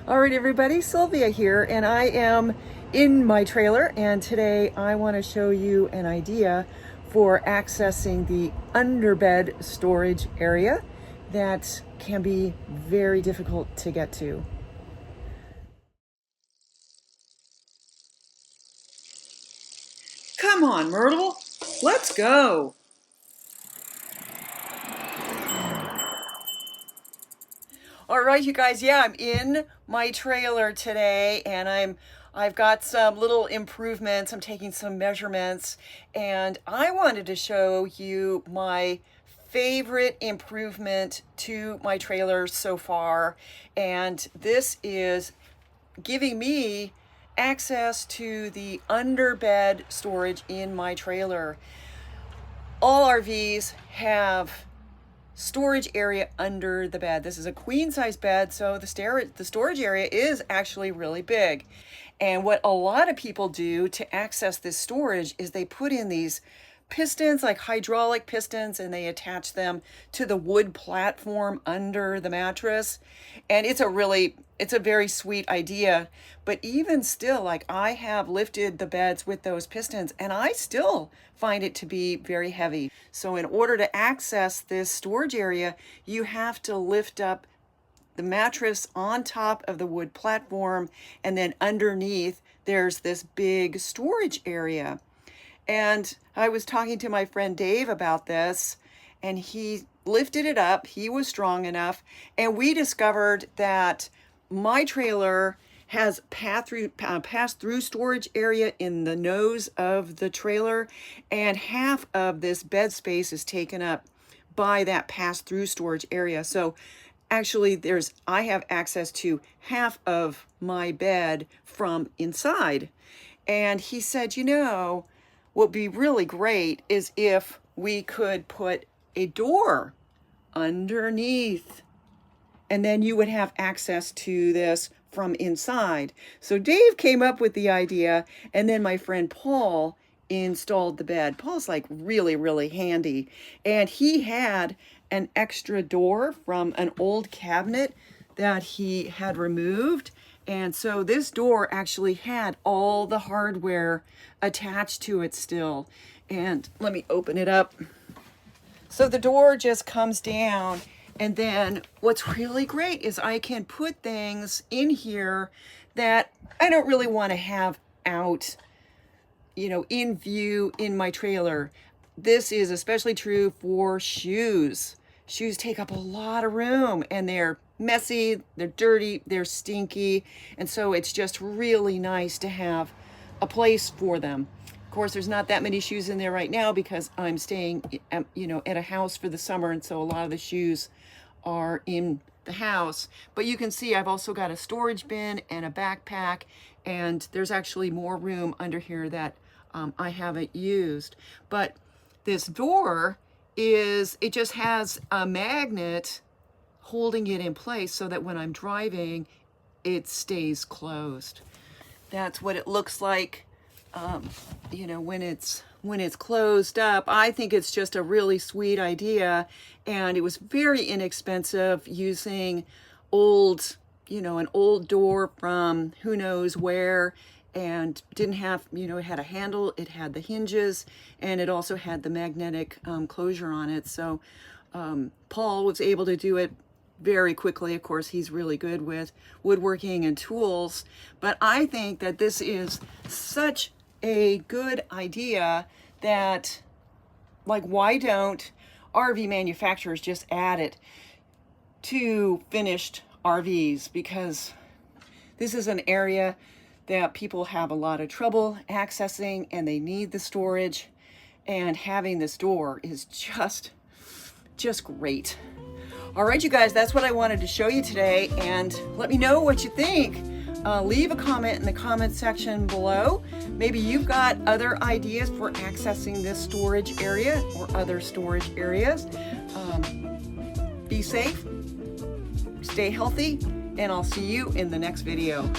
All right, everybody, Sylvia here, and I am in my trailer, and today I want to show you an idea for accessing the underbed storage area that can be very difficult to get to. Come on, Myrtle, let's go. All right, you guys, yeah, I'm in my trailer today and I've got some little improvements. I'm taking some measurements and I wanted to show you my favorite improvement to my trailer so far. And this is giving me access to the underbed storage in my trailer. All RVs have storage area under the bed. This is a queen size bed, so the storage area is actually really big. And what a lot of people do to access this storage is they put in these pistons, like hydraulic pistons, and they attach them to the wood platform under the mattress. And it's a very sweet idea. But even still, like, I have lifted the beds with those pistons and I still find it to be very heavy. So in order to access this storage area, you have to lift up the mattress on top of the wood platform, and then underneath there's this big storage area. And I was talking to my friend Dave about this, and he lifted it up. He was strong enough, and we discovered that my trailer has pass-through storage area in the nose of the trailer, and half of this bed space is taken up by that pass-through storage area. So actually I have access to half of my bed from inside. And he said, what would be really great is if we could put a door underneath, and then you would have access to this from inside. So Dave came up with the idea, and then my friend Paul installed the bed. Paul's like really, really handy. And he had an extra door from an old cabinet that he had removed. And so this door actually had all the hardware attached to it still. And let me open it up. So the door just comes down, and then what's really great is I can put things in here that I don't really want to have out, in view in my trailer. This is especially true for shoes. Shoes take up a lot of room, and they're messy, they're dirty, they're stinky, and so it's just really nice to have a place for them. Of course, there's not that many shoes in there right now because I'm staying at a house for the summer, and so a lot of the shoes are in the house. But you can see I've also got a storage bin and a backpack, and there's actually more room under here that I haven't used. But this door it just has a magnet holding it in place so that when I'm driving, it stays closed. That's what it looks like, when it's closed up. I think it's just a really sweet idea, and it was very inexpensive using an old door from who knows where, and didn't have, it had a handle, it had the hinges, and it also had the magnetic closure on it. So Paul was able to do it very quickly. Of course, he's really good with woodworking and tools, but I think that this is such a good idea that, like, why don't RV manufacturers just add it to finished RVs? Because this is an area that people have a lot of trouble accessing, and they need the storage, and having this door is just great. All right, you guys, that's what I wanted to show you today, and let me know what you think. Leave a comment in the comment section below. Maybe you've got other ideas for accessing this storage area or other storage areas. Be safe, stay healthy, and I'll see you in the next video.